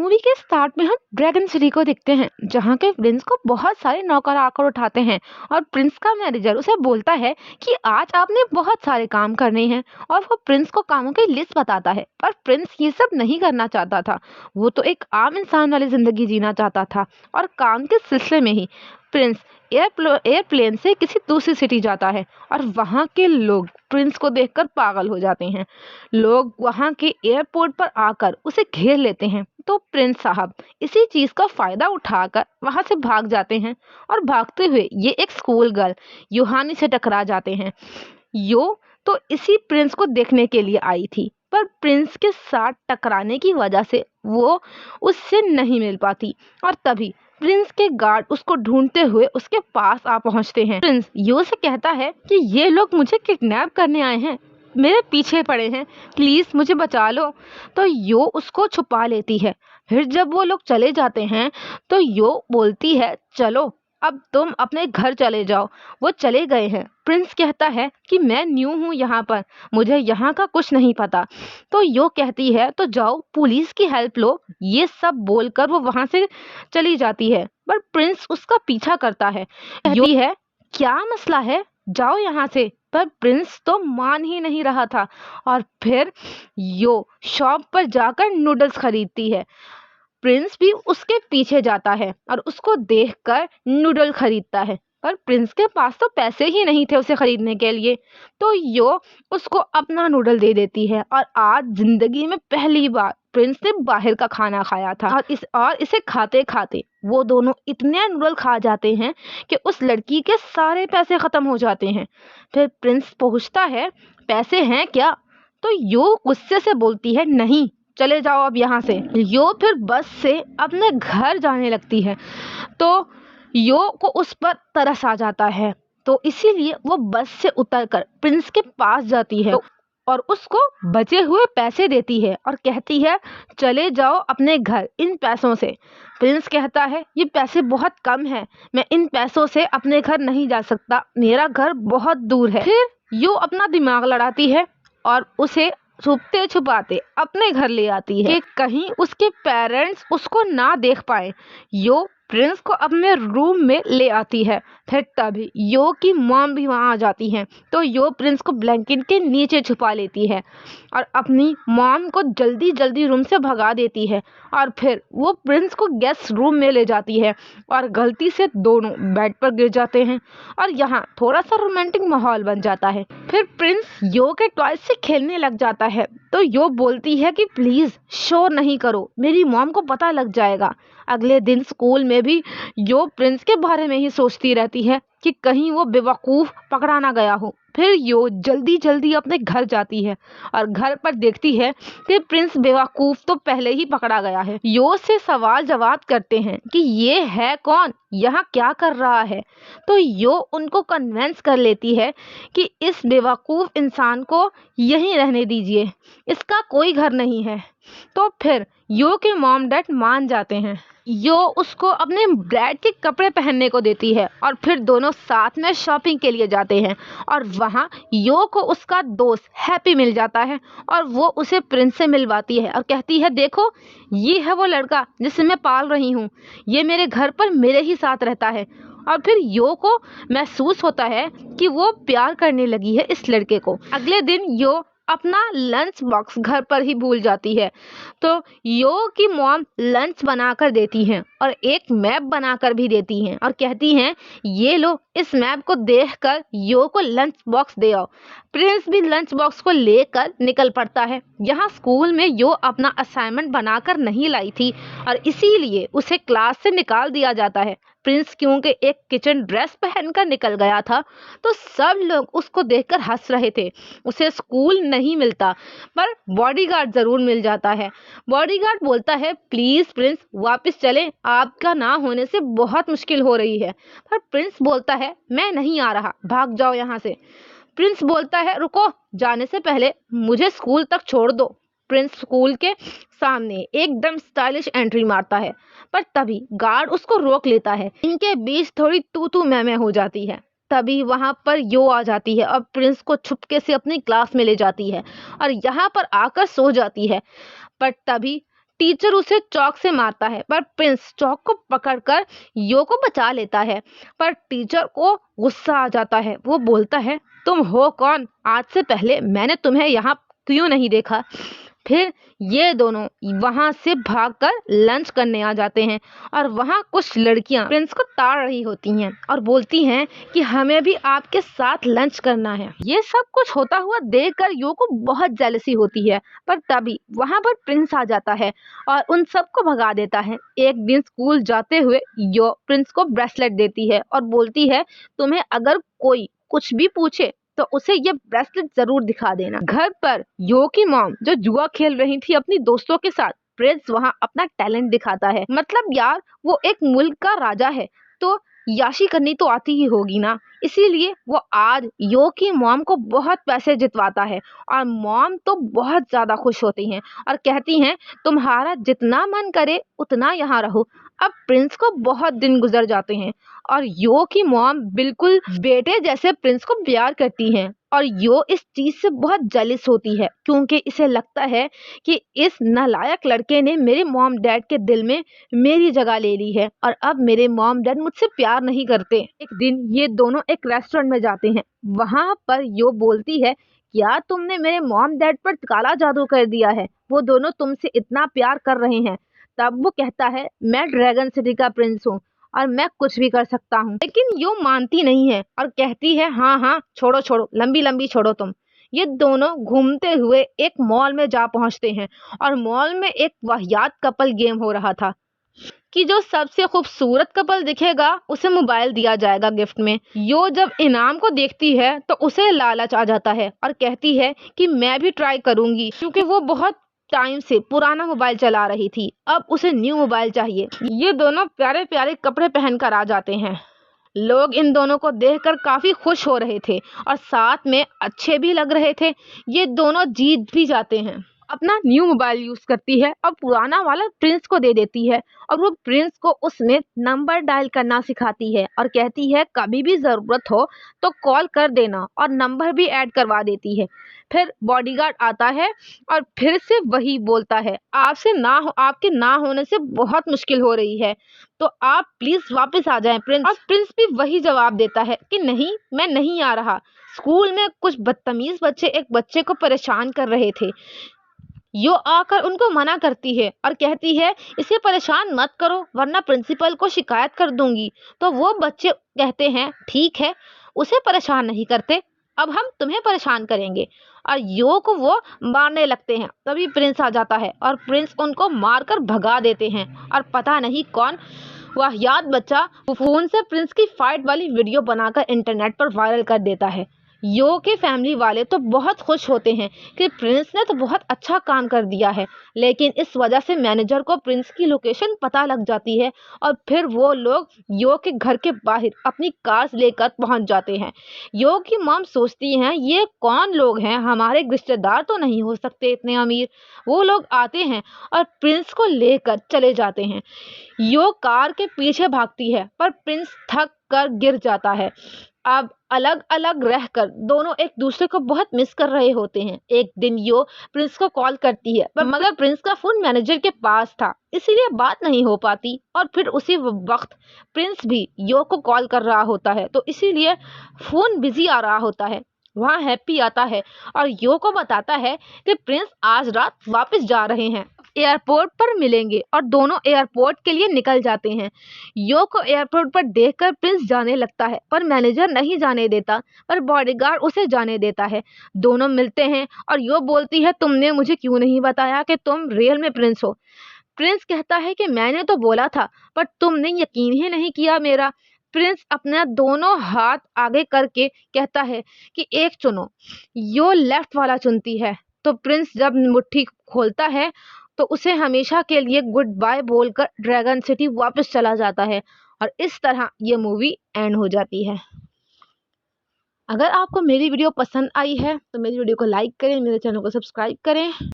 Movie के start में हम ड्रैगन सिटी को देखते हैं, जहाँ के प्रिंस को बहुत सारे नौकर आकर उठाते हैं और प्रिंस का मैनेजर उसे बोलता है कि आज आपने बहुत सारे काम करने हैं। और वो प्रिंस को कामों की लिस्ट बताता है, पर प्रिंस ये सब नहीं करना चाहता था। वो तो एक आम इंसान वाली जिंदगी जीना चाहता था। और काम के सिलसिले में ही प्रिंस एयरप्लेन से किसी दूसरी सिटी जाता है और वहाँ के लोग प्रिंस को देखकर पागल हो जाते हैं। लोग वहाँ के एयरपोर्ट पर आकर उसे घेर लेते हैं, तो प्रिंस साहब इसी चीज का फायदा उठाकर वहां से भाग जाते हैं। और भागते हुए ये एक स्कूल गर्ल यूहानी से टकरा जाते हैं। यो तो इसी प्रिंस को देखने के लिए आई थी, पर प्रिंस के साथ टकराने की वजह से वो उससे नहीं मिल पाती। और तभी प्रिंस के गार्ड उसको ढूंढते हुए उसके पास आ पहुंचते हैं। प्रिंस यो से कहता है कि ये लोग मुझे किडनैप करने आए हैं, मेरे पीछे पड़े हैं, प्लीज मुझे बचा लो। तो यो उसको छुपा लेती है। फिर जब वो लोग चले जाते हैं तो यो बोलती है, चलो अब तुम अपने घर चले जाओ। वो चले गए हैं। प्रिंस कहता है कि मैं न्यू हूँ यहाँ पर, मुझे यहाँ का कुछ नहीं पता। तो यो कहती है तो जाओ पुलिस की हेल्प लो। ये सब बोलकर वो वहां से चली जाती है, पर प्रिंस उसका पीछा करता है। कहती है क्या मसला है, जाओ यहाँ से। पर प्रिंस तो मान ही नहीं रहा था। और फिर यो शॉप पर जाकर नूडल्स खरीदती है। प्रिंस भी उसके पीछे जाता है और उसको देखकर नूडल खरीदता है, पर प्रिंस के पास तो पैसे ही नहीं थे उसे खरीदने के लिए। तो यो उसको अपना नूडल दे देती है। और आज जिंदगी में पहली बार प्रिंस ने बाहर का खाना खाया था। और इसे खाते खाते वो दोनों इतने नूडल खा जाते हैं कि उस लड़की के सारे पैसे खत्म हो जाते हैं। फिर प्रिंस पूछता है पैसे हैं क्या? तो यो गुस्से से बोलती है नहीं, चले जाओ अब यहाँ से। यो फिर बस से अपने घर जाने लगती है, तो यो को उस पर तरस आ जाता है। तो इसीलिए वो बस से उतरकर प्रिंस के पास जाती है और उसको बचे हुए पैसे देती है और कहती है चले जाओ अपने घर इन पैसों से। प्रिंस कहता है ये पैसे बहुत कम है, मैं इन पैसों से अपने घर नहीं जा सकता, मेरा घर बहुत दूर है। फिर यो अपना दिमाग लड़ाती है और उसे छुपते छुपाते अपने घर ले आती है कि कहीं उसके पेरेंट्स उसको ना देख पाए। यो प्रिंस को अपने रूम में ले आती है। फिर तभी यो की मॉम भी वहां आ जाती है, तो यो प्रिंस को ब्लैंकेट के नीचे छुपा लेती है और अपनी मॉम को जल्दी जल्दी रूम से भगा देती है। और फिर वो प्रिंस को गेस्ट रूम में ले जाती है और गलती से दोनों बेड पर गिर जाते हैं और यहाँ थोड़ा सा रोमांटिक माहौल बन जाता है। फिर प्रिंस यो के टॉयज से खेलने लग जाता है, तो यो बोलती है कि प्लीज शोर नहीं करो, मेरी मॉम को पता लग जाएगा। अगले दिन स्कूल में भी यो प्रिंस के बारे में ही सोचती रहती है कि कहीं वो बेवकूफ पकड़ा ना गया हो। फिर यो जल्दी जल्दी अपने घर जाती है और घर पर देखती है कि प्रिंस बेवकूफ तो पहले ही पकड़ा गया है। यो से सवाल जवाब करते हैं कि ये है कौन, यहाँ क्या कर रहा है। तो यो उनको कन्वेंस कर लेती है कि इस बेवकूफ इंसान को यहीं रहने दीजिए, इसका कोई घर नहीं है। तो फिर यो के मॉम डैड मान जाते हैं। यो उसको अपने डैड के कपड़े पहनने को देती है और फिर दोनों साथ में शॉपिंग के लिए जाते हैं। और वहाँ यो को उसका दोस्त हैप्पी मिल जाता है और वो उसे प्रिंस से मिलवाती है और कहती है देखो ये है वो लड़का जिसे मैं पाल रही हूँ, ये मेरे घर पर मेरे ही साथ रहता है। और फिर यो को महसूस होता है कि वो प्यार करने लगी है इस लड़के को। अगले दिन यो अपना लंच बॉक्स घर पर ही भूल जाती है, तो यो की मॉम लंच बनाकर देती हैं और एक मैप बनाकर भी देती हैं और कहती हैं ये लो, इस मैप को देखकर यो को लंच बॉक्स दे आओ। प्रिंस भी लंच बॉक्स को लेकर निकल पड़ता है। यहाँ स्कूल में यो अपना असाइनमेंट बनाकर नहीं लाई थी और इसीलिए उसे क्लास से निकाल दिया जाता है। प्रिंस क्योंकि एक किचन ड्रेस पहनकर निकल गया था, तो सब लोग उसको देखकर हंस रहे थे। उसे स्कूल नहीं मिलता, पर बॉडीगार्ड जरूर मिल जाता है। बॉडीगार्ड बोलता है प्लीज प्रिंस वापस चले, आपका ना होने से बहुत मुश्किल हो रही है। पर प्रिंस बोलता है मैं नहीं आ रहा, भाग जाओ यहाँ से। प्रिंस बोलता है रुको, जाने से पहले मुझे स्कूल तक छोड़ दो। प्रिंस स्कूल के सामने एकदम स्टाइलिश एंट्री मारता है, पर तभी गार्ड उसको रोक लेता है। इनके बीच थोड़ी तू तू मैं हो जाती है। तभी वहां पर यो आ जाती है और प्रिंस को छुपके से अपनी क्लास में ले जाती है और यहाँ पर आकर सो जाती है। पर तभी टीचर उसे चौक से मारता है, पर प्रिंस चौक को पकड़कर यो को बचा लेता है। पर टीचर को गुस्सा आ जाता है। वो बोलता है, तुम हो कौन? आज से पहले मैंने तुम्हें यहाँ क्यों नहीं देखा? फिर ये दोनों वहां से भागकर लंच करने आ जाते हैं और वहां कुछ लड़कियां प्रिंस को ताड़ रही होती हैं और बोलती हैं कि हमें भी आपके साथ लंच करना है। ये सब कुछ होता हुआ देखकर यो को बहुत जेलसी होती है, पर तभी वहां पर प्रिंस आ जाता है और उन सबको भगा देता है। एक दिन स्कूल जाते हुए यो प्रिंस को ब्रेसलेट देती है और बोलती है, तुम्हें अगर कोई कुछ भी पूछे तो उसे ये ब्रेसलेट जरूर दिखा देना। घर पर यो की मॉम जो जुआ खेल रही थी अपनी दोस्तों के साथ, प्रिंस वहां अपना टैलेंट दिखाता है। मतलब यार, वो एक मुल्क का राजा है तो याशी करनी तो आती ही होगी ना। इसीलिए वो आज यो की मॉम को बहुत पैसे जितवाता है और मॉम तो बहुत ज्यादा खुश होती हैं और कहती हैं, तुम्हारा जितना मन करे उतना यहाँ रहो। अब प्रिंस को बहुत दिन गुजर जाते हैं और यो की मॉम बिल्कुल बेटे जैसे प्रिंस को प्यार करती हैं और यो इस चीज से बहुत जेलिस होती है क्योंकि इसे लगता है कि इस नालायक लड़के ने मेरे मॉम डैड के दिल में मेरी जगह ले ली है और अब मेरे मॉम डैड मुझसे प्यार नहीं करते। एक दिन ये दोनों एक रेस्टोरेंट में जाते हैं। वहां पर यो बोलती है, क्या तुमने मेरे मॉम डैड पर काला जादू कर दिया है? वो दोनों तुमसे इतना प्यार कर रहे हैं। तब वो कहता है, मैं ड्रैगन सिटी का प्रिंस हूँ और मैं कुछ भी कर सकता हूँ। लेकिन यो मानती नहीं है और कहती है, हाँ हाँ छोड़ो छोड़ो, लंबी लंबी छोड़ो तुम। ये दोनों घूमते हुए एक मॉल में जा पहुंचते हैं और मॉल में एक वाहियात कपल गेम हो रहा था कि जो सबसे खूबसूरत कपल दिखेगा उसे मोबाइल दिया जाएगा गिफ्ट में। यो जब इनाम को देखती है तो उसे लालच आ जाता है और कहती है कि मैं भी ट्राई करूंगी क्योंकि वो बहुत टाइम से पुराना मोबाइल चला रही थी, अब उसे न्यू मोबाइल चाहिए। ये दोनों प्यारे प्यारे कपड़े पहनकर आ जाते हैं। लोग इन दोनों को देखकर काफी खुश हो रहे थे और साथ में अच्छे भी लग रहे थे। ये दोनों जीत भी जाते हैं। अपना न्यू मोबाइल यूज करती है और पुराना वाला प्रिंस को दे देती है और वो प्रिंस को उसमें नंबर डायल करना सिखाती है और कहती है, कभी भी जरूरत हो तो कॉल कर देना, और नंबर भी ऐड करवा देती है। फिर बॉडीगार्ड आता है और फिर से वही बोलता है, आपके ना होने से बहुत मुश्किल हो रही है तो आप प्लीज वापस आ जाएं प्रिंस। और प्रिंस भी वही जवाब देता है कि नहीं, मैं नहीं आ रहा। स्कूल में कुछ बदतमीज बच्चे एक बच्चे को परेशान कर रहे थे। यो आकर उनको मना करती है और कहती है, इसे परेशान मत करो वरना प्रिंसिपल को शिकायत कर दूंगी। तो वो बच्चे कहते हैं, ठीक है, उसे परेशान नहीं करते, अब हम तुम्हें परेशान करेंगे। और यो को वो मारने लगते हैं। तभी प्रिंस आ जाता है और प्रिंस उनको मारकर भगा देते हैं और पता नहीं कौन वाहियात बच्चा फोन से प्रिंस की फाइट वाली वीडियो बनाकर इंटरनेट पर वायरल कर देता है। यो के फैमिली वाले तो बहुत खुश होते हैं कि प्रिंस ने तो बहुत अच्छा काम कर दिया है, लेकिन इस वजह से मैनेजर को प्रिंस की लोकेशन पता लग जाती है और फिर वो लोग यो के घर के बाहर अपनी कार लेकर पहुंच जाते हैं। यो की मॉम सोचती हैं, ये कौन लोग हैं, हमारे रिश्तेदार तो नहीं हो सकते इतने अमीर। वो लोग आते हैं और प्रिंस को लेकर चले जाते हैं। यो कार के पीछे भागती है पर प्रिंस थक कर गिर जाता है। अब अलग अलग रहकर दोनों एक दूसरे को बहुत मिस कर रहे होते हैं। एक दिन यो प्रिंस को कॉल करती है पर मगर प्रिंस का फोन मैनेजर के पास था, इसीलिए बात नहीं हो पाती। और फिर उसी वक्त प्रिंस भी यो को कॉल कर रहा होता है तो इसीलिए फोन बिजी आ रहा होता है। वहाँ हैप्पी आता है और यो को बताता है कि प्रिंस आज रात वापस जा रहे हैं, एयरपोर्ट पर मिलेंगे, और दोनों एयरपोर्ट के लिए निकल जाते हैं। यो को एयरपोर्ट पर देखकर प्रिंस जाने लगता है पर मैनेजर नहीं जाने देता, पर बॉडीगार्ड उसे जाने देता है। दोनों मिलते हैं और यो बोलती है, तुमने मुझे क्यों नहीं बताया कि तुम रियल में प्रिंस हो? प्रिंस कहता है कि मैंने तो बोला था पर तुमने यकीन ही नहीं किया मेरा। प्रिंस अपना दोनों हाथ आगे करके कहता है कि एक चुनो। यो लेफ्ट वाला चुनती है तो प्रिंस जब मुट्ठी खोलता है तो उसे हमेशा के लिए गुड बाय बोलकर ड्रैगन सिटी वापस चला जाता है और इस तरह ये मूवी एंड हो जाती है। अगर आपको मेरी वीडियो पसंद आई है तो मेरी वीडियो को लाइक करें, मेरे चैनल को सब्सक्राइब करें।